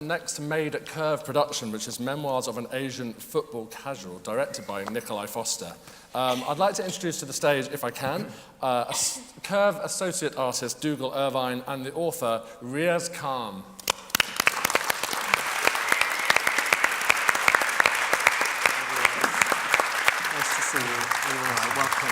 Next made at Curve production, which is Memoirs of an Asian Football Casual, directed by Nikolai Foster. I'd like to introduce to the stage, if I can, Curve associate artist Dougal Irvine and the author Riaz. Nice to see you. Welcome.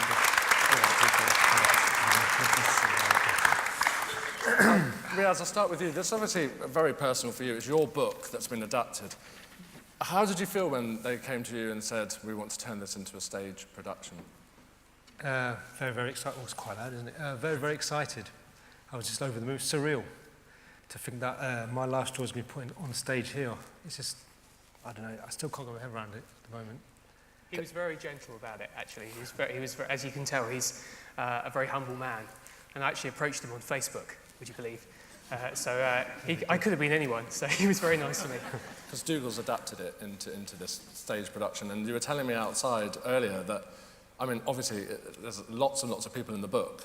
Riaz, I'll start with you. This is obviously very personal for you. It's your book that's been adapted. How did you feel when they came to you and said, we want to turn this into a stage production? Very, very excited. Oh, it's quite loud, isn't it? Very, very excited. I was just over the moon. Surreal to think that my life story has been put on stage here. It's just, I don't know, I still can't get my head around it at the moment. He was very gentle about it, actually. He was very, as you can tell, he's a very humble man. And I actually approached him on Facebook, would you believe? I could have been anyone, so he was very nice to me. Because Dougal's adapted it into this stage production, and you were telling me outside earlier that, I mean, obviously, there's lots and lots of people in the book,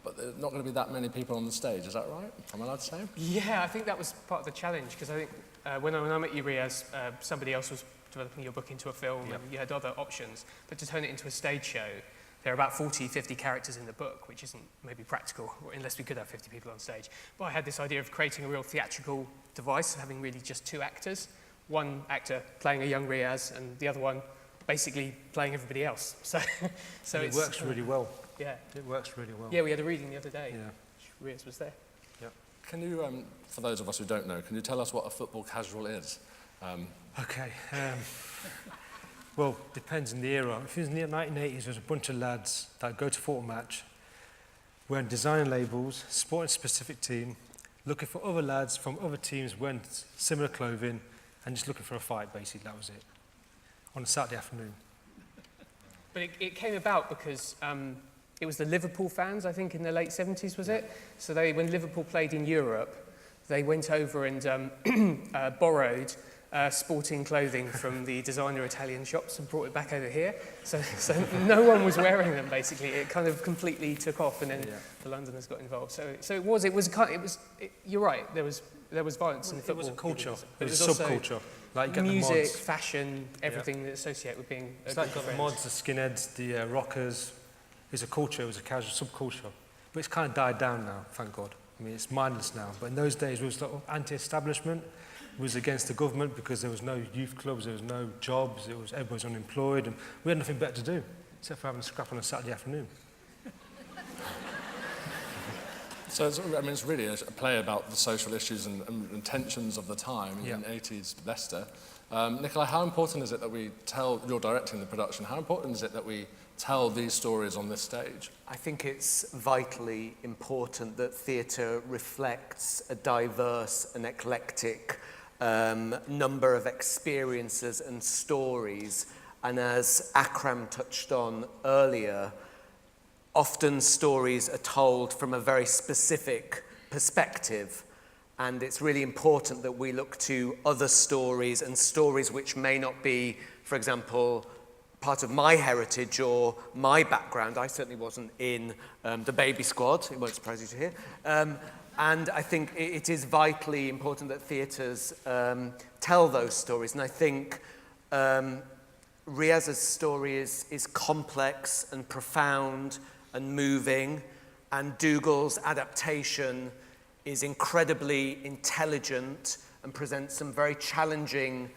but there's not going to be that many people on the stage, is that right? Am I allowed to say? Yeah, I think that was part of the challenge, because I think when I met you, Riaz, somebody else was developing your book into a film, and you had other options, but to turn it into a stage show, there are about 40, 50 characters in the book, which isn't maybe practical, unless we could have 50 people on stage. But I had this idea of creating a real theatrical device, of having really just two actors. One actor playing a young Riaz, and the other one basically playing everybody else. So it works really well. Yeah. It works really well. Yeah, we had a reading the other day. Yeah. Riaz was there. Yeah. Can you, for those of us who don't know, can you tell us what a football casual is? Okay. Well, depends on the era. If it was in the 1980s, there's a bunch of lads that go to football match, wearing designer labels, supporting a specific team, looking for other lads from other teams wearing similar clothing, and just looking for a fight, basically. That was it. On a Saturday afternoon. But it came about because it was the Liverpool fans, I think, in the late 70s, was it? So when Liverpool played in Europe, they went over and borrowed sporting clothing from the designer Italian shops and brought it back over here. So no one was wearing them, basically. It kind of completely took off, and then the Londoners got involved. You're right, there was violence in the football. It was a culture. It was also subculture. Like you get music, the mods. fashion, everything that associate with being a it's good like got the friend. mods, the skinheads, the rockers. It's a culture, it was a casual subculture. But it's kind of died down now, thank God. I mean, it's mindless now. But in those days, it was sort of anti-establishment. It was against the government because there was no youth clubs, there was no jobs, everybody was unemployed, and we had nothing better to do except for having a scrap on a Saturday afternoon. So it's really a play about the social issues and tensions of the time in 80s Leicester. Nikolai, how important is it that we tell, you're directing the production, how important is it that we tell these stories on this stage? I think it's vitally important that theatre reflects a diverse and eclectic number of experiences and stories. And as Akram touched on earlier, often stories are told from a very specific perspective. And it's really important that we look to other stories and stories which may not be, for example, part of my heritage or my background. I certainly wasn't in the baby squad, it won't surprise you to hear. And I think it is vitally important that theatres tell those stories. And I think Riaz's story is complex and profound and moving, and Dougal's adaptation is incredibly intelligent and presents some very challenging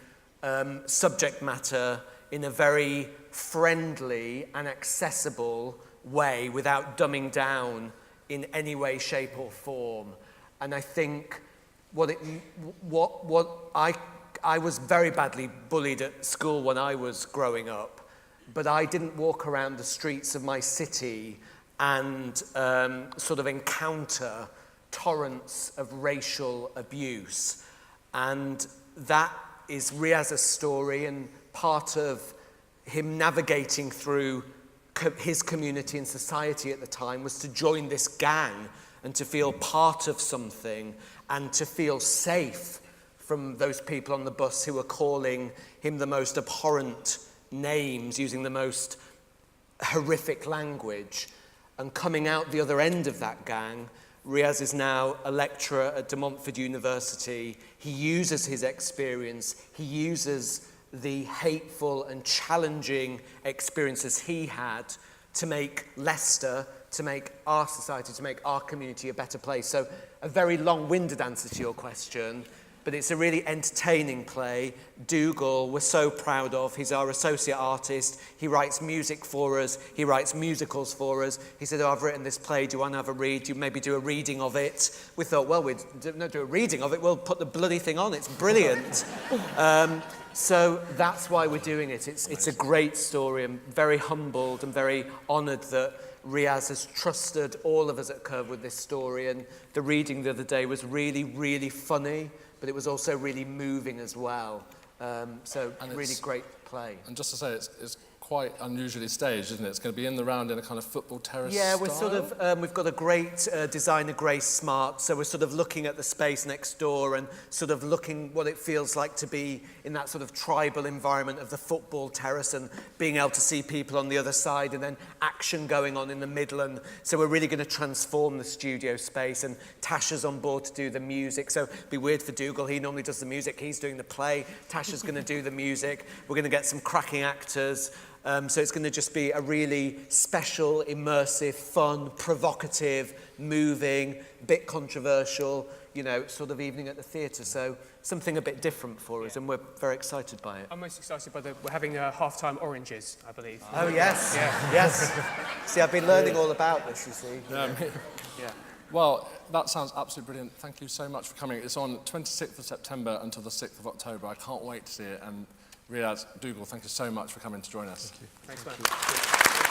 subject matter in a very friendly and accessible way without dumbing down in any way, shape or form. And I think I was very badly bullied at school when I was growing up, but I didn't walk around the streets of my city and sort of encounter torrents of racial abuse. And that is Riaz's story, and part of him navigating through his community and society at the time was to join this gang and to feel part of something and to feel safe from those people on the bus who were calling him the most abhorrent names, using the most horrific language. And coming out the other end of that gang Riaz is now a lecturer at De Montfort University. He uses his experience, he uses the hateful and challenging experiences he had to make Leicester, to make our society, to make our community a better place. So a very long-winded answer to your question, but it's a really entertaining play. Dougal, we're so proud of. He's our associate artist. He writes music for us. He writes musicals for us. He said, oh, I've written this play. Do you want to have a read? Do you maybe do a reading of it? We thought, well, we'd not do a reading of it. We'll put the bloody thing on. It's brilliant. So that's why we're doing it. It's a great story. I'm very humbled and very honoured that Riaz has trusted all of us at Curve with this story. And the reading the other day was really, really funny, but it was also really moving as well. So really great play. And just to say, it's quite unusually staged, isn't it? It's going to be in the round in a kind of football terrace style. We're sort of, we've got a great designer, Grace Smart, so we're sort of looking at the space next door and sort of looking what it feels like to be in that sort of tribal environment of the football terrace and being able to see people on the other side and then action going on in the middle. And so we're really going to transform the studio space, and Tasha's on board to do the music. So it'd be weird for Dougal. He normally does the music. He's doing the play. Tasha's going to do the music. We're going to get some cracking actors. So it's going to just be a really special, immersive, fun, provocative, moving, bit controversial, you know, sort of evening at the theatre. So something a bit different for us, and we're very excited by it. I'm most excited by we're having half-time oranges, I believe. Oh, yes. Yeah. Yes. See, I've been learning all about this, you see. Yeah. Well, that sounds absolutely brilliant. Thank you so much for coming. It's on 26th of September until the 6th of October. I can't wait to see it. And Riaz, Dougal, thank you so much for coming to join us. Thank you. Thanks, man.